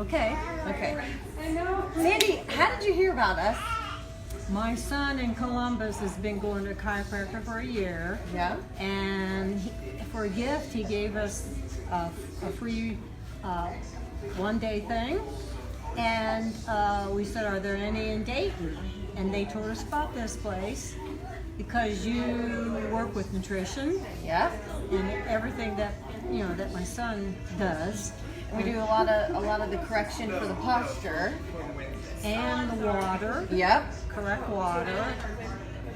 Okay. Okay. Sandy, how did you hear about us? My son in Columbus has been going to chiropractor for a year. Yeah. And for a gift, he gave us a free one-day thing. And we said, are there any in Dayton? And they told us about this place because you work with nutrition. Yeah. And everything that that my son does. We do a lot of the correction for the posture. And the water. Yep. Correct water.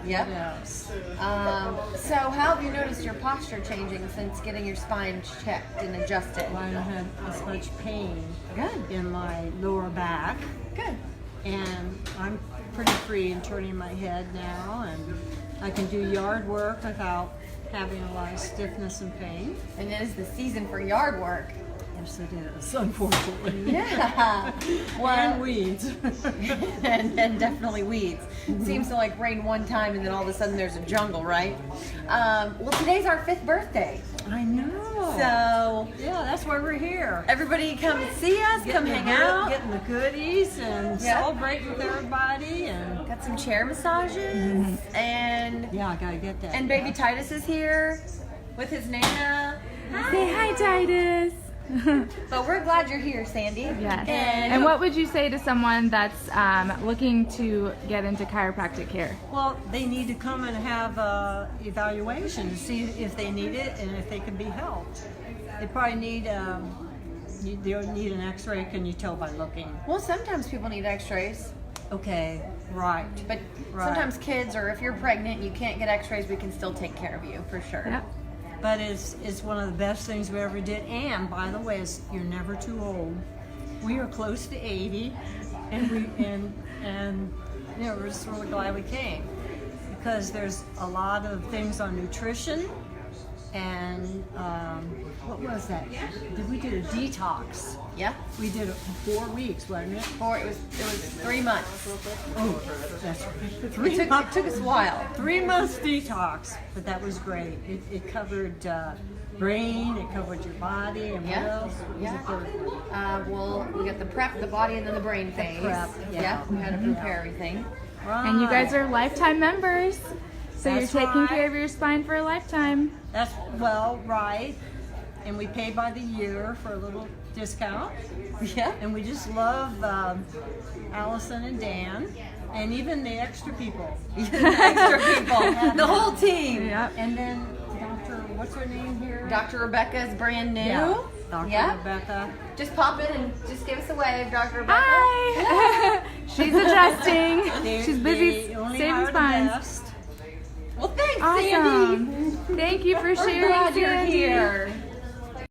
Yep. Yes. So how have you noticed your posture changing since getting your spine checked and adjusted? I don't have as much pain Good. in my lower back. Good. And I'm pretty free in turning my head now, and I can do yard work without having a lot of stiffness and pain. And it is the season for yard work. Yes, it is, unfortunately. Yeah. And weeds. and definitely weeds. Seems to like rain one time and then all of a sudden there's a jungle, right? Well, today's our 5th birthday. I know. So yeah, that's why we're here. everybody come see us, come hang out. Getting the goodies and Yeah. celebrating with everybody. And Got some chair massages and yeah, I gotta get that. and baby Titus is here with his Nana. Say hi, Titus. But we're glad you're here, Sandy. Yes. And what would you say to someone that's looking to get into chiropractic care? Well, they need to come and have a evaluation to see if they need it and if they can be helped. They probably need they'll need an X-ray. Can you tell by looking? Well, sometimes people need x-rays, Okay, right. but Right. sometimes kids, or if you're pregnant, you can't get x-rays, we can still take care of you for sure. Yep. But it's one of the best things we ever did. And by the way, you're never too old. We are close to 80, and we're just really glad we came because there's a lot of things on nutrition. And what was that? We did a detox. Yeah. We did it for 4 weeks, wasn't it? It was 3 months. Oh, that's right. It took us a while. 3 months detox, but that was great. It covered brain, it covered your body, and Yeah. what else? What was Yeah. the third one? Well, we got the prep, the body, and then the brain phase. prep, yeah. We had to prepare everything. And you guys are lifetime members. So That's you're taking right. care of your spine for a lifetime. That's right. And we pay by the year for a little discount. Yeah. And we just love Allison and Dan, and even the extra people. Extra people. The whole team. Yep. And then Dr. What's her name here? Dr. Rebecca is brand new. Yeah. Dr. Yeah. Rebecca. Just pop in and just give us a wave, Dr. Rebecca. Hi. She's adjusting. She's busy They only saving hire the spines. best. Well, thanks, Sandy. Awesome. Thank you for We're sharing, glad you're Sandy. here.